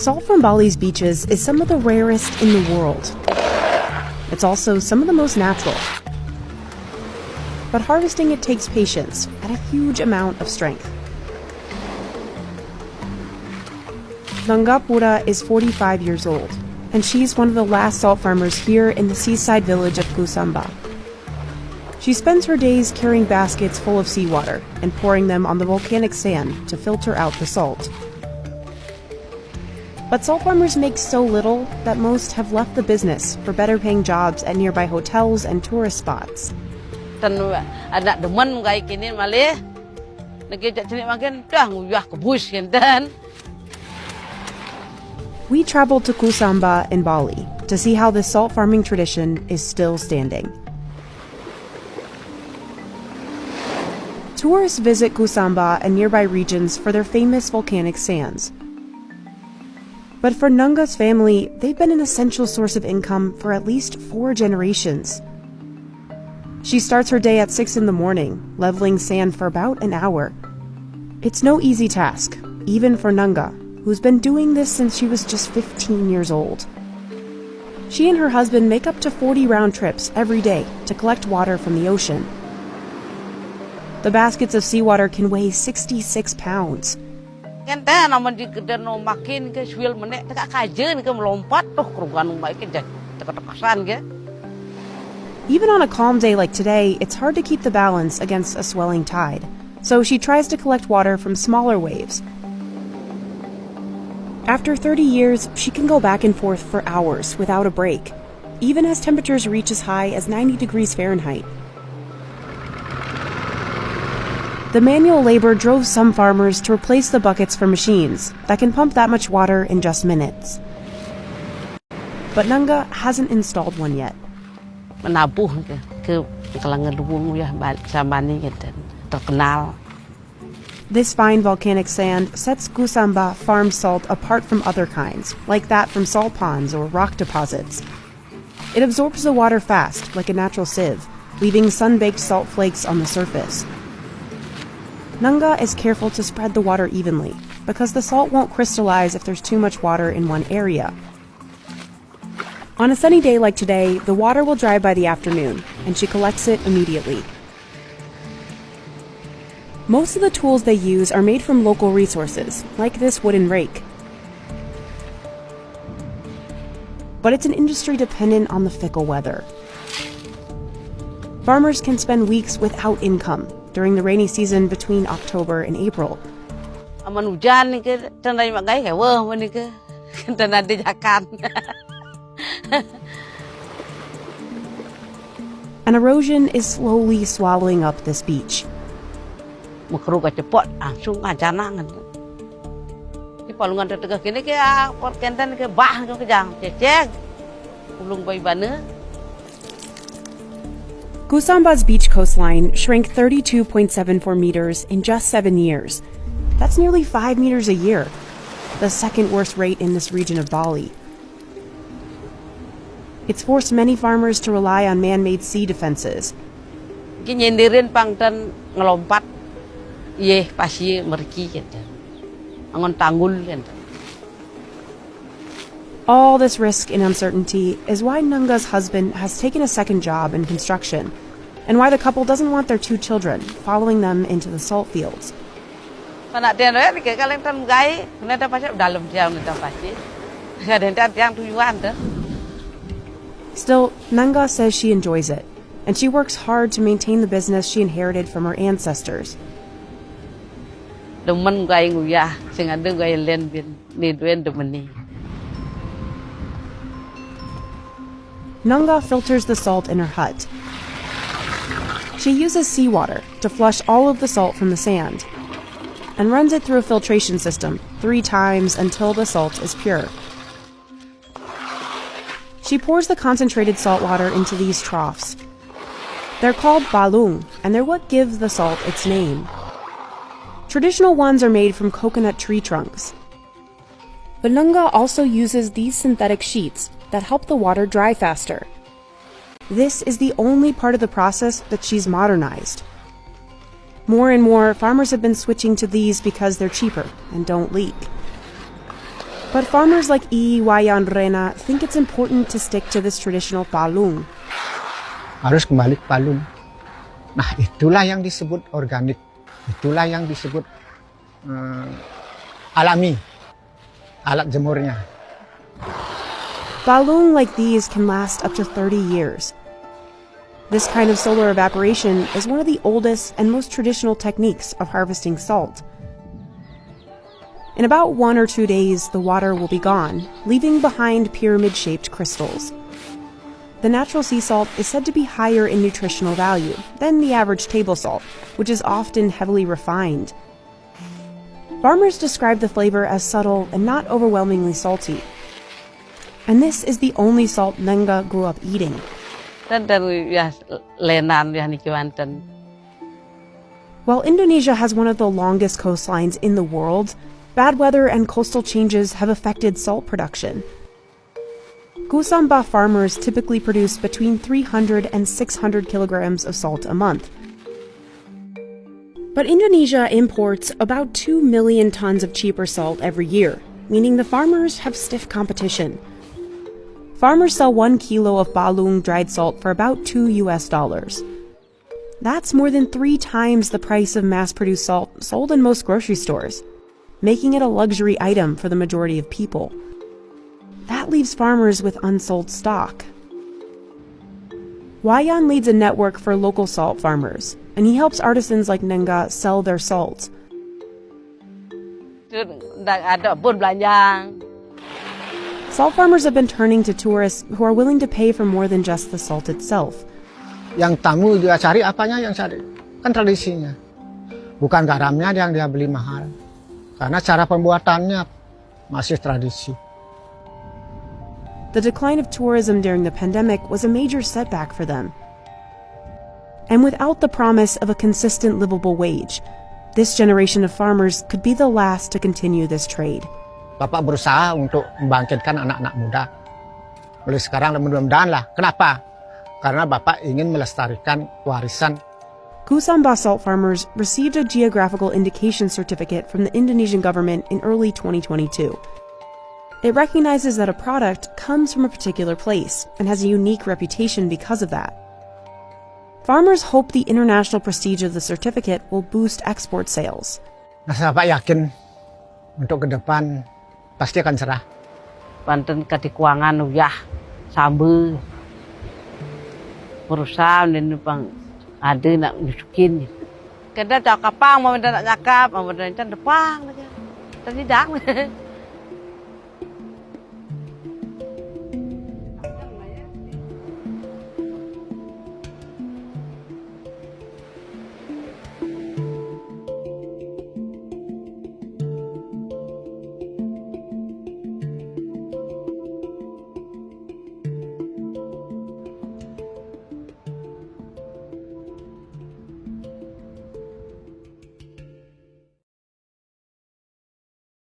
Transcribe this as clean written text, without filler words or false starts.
Salt from Bali's beaches is some of the rarest in the world. It's also some of the most natural. But harvesting it takes patience and a huge amount of strength. Nangapura is 45 years old, and she's one of the last salt farmers here in the seaside village of Kusamba. She spends her days carrying baskets full of seawater and pouring them on the volcanic sand to filter out the salt. But salt farmers make so little that most have left the business for better paying jobs at nearby hotels and tourist spots. We traveled to Kusamba in Bali to see how this salt farming tradition is still standing. Tourists visit Kusamba and nearby regions for their famous volcanic sands. But for Nunga's family, they've been an essential source of income for at least 4 generations. She starts her day at 6 in the morning, leveling sand for about an hour. It's no easy task, even for Nunga, who's been doing this since she was just 15 years old. She and her husband make up to 40 round trips every day to collect water from the ocean. The baskets of seawater can weigh 66 pounds. Even on a calm day like today, it's hard to keep the balance against a swelling tide. So she tries to collect water from smaller waves. After 30 years, she can go back and forth for hours without a break, even as temperatures reach as high as 90 degrees Fahrenheit. The manual labor drove some farmers to replace the buckets for machines that can pump that much water in just minutes. But Nunga hasn't installed one yet. This fine volcanic sand sets Kusamba farm salt apart from other kinds, like that from salt ponds or rock deposits. It absorbs the water fast, like a natural sieve, leaving sun-baked salt flakes on the surface. Nunga is careful to spread the water evenly, because the salt won't crystallize if there's too much water in one area. On a sunny day like today, the water will dry by the afternoon, and she collects it immediately. Most of the tools they use are made from local resources, like this wooden rake. But it's an industry dependent on the fickle weather. Farmers can spend weeks without income during the rainy season between October and April. And erosion is slowly swallowing up this beach. Kusamba's beach coastline shrank 32.74 meters in just 7 years. That's nearly 5 meters a year, the second worst rate in this region of Bali. It's forced many farmers to rely on man-made sea defenses. All this risk and uncertainty is why Nunga's husband has taken a second job in construction, and why the couple doesn't want their 2 children following them into the salt fields. Still, Nunga says she enjoys it, and she works hard to maintain the business she inherited from her ancestors. Nunga filters the salt in her hut. She uses seawater to flush all of the salt from the sand, and runs it through a filtration system 3 times until the salt is pure. She pours the concentrated salt water into these troughs. They're called balung, and they're what give the salt its name. Traditional ones are made from coconut tree trunks. But Nunga also uses these synthetic sheets that help the water dry faster. This is the only part of the process that she's modernized. More and more, farmers have been switching to these because they're cheaper and don't leak. But farmers like Wayan Rena think it's important to stick to this traditional palung. Harus kembali ke palung. Nah, itulah yang disebut organik. Itulah yang disebut alami. Alat jemurnya. Palung like these can last up to 30 years. This kind of solar evaporation is one of the oldest and most traditional techniques of harvesting salt. In about 1 or 2 days, the water will be gone, leaving behind pyramid-shaped crystals. The natural sea salt is said to be higher in nutritional value than the average table salt, which is often heavily refined. Farmers describe the flavor as subtle and not overwhelmingly salty. And this is the only salt Nenga grew up eating. While Indonesia has one of the longest coastlines in the world, bad weather and coastal changes have affected salt production. Kusamba farmers typically produce between 300 and 600 kilograms of salt a month. But Indonesia imports about 2 million tons of cheaper salt every year, meaning the farmers have stiff competition. Farmers sell 1 kilo of balung dried salt for about $2. That's more than 3 times the price of mass-produced salt sold in most grocery stores, making it a luxury item for the majority of people. That leaves farmers with unsold stock. Wayan leads a network for local salt farmers, and he helps artisans like Nenga sell their salt. Salt farmers have been turning to tourists who are willing to pay for more than just the salt itself. Yang tamu dia cari apanya yang cari? Kan tradisinya. Bukan garamnya yang dia beli mahal. Karena cara pembuatannya masih tradisi. The decline of tourism during the pandemic was a major setback for them. And without the promise of a consistent livable wage, this generation of farmers could be the last to continue this trade. Bapak berusaha untuk membangkitkan anak-anak muda. Mulai sekarang mudah-mudahan lah. Kenapa? Karena Bapak ingin melestarikan warisan. Kusamba salt farmers received a geographical indication certificate from the Indonesian government in early 2022. It recognizes that a product comes from a particular place and has a unique reputation because of that. Farmers hope the international prestige of the certificate will boost export sales. Nah, Bapak yakin untuk ke depan pasti akan cerah. Banten kadikuangan uyah sambil perusahaan ini bang ada nak nyusukin. Kita cakap pang, mau nak cakap, mau nak depan, tadi dah.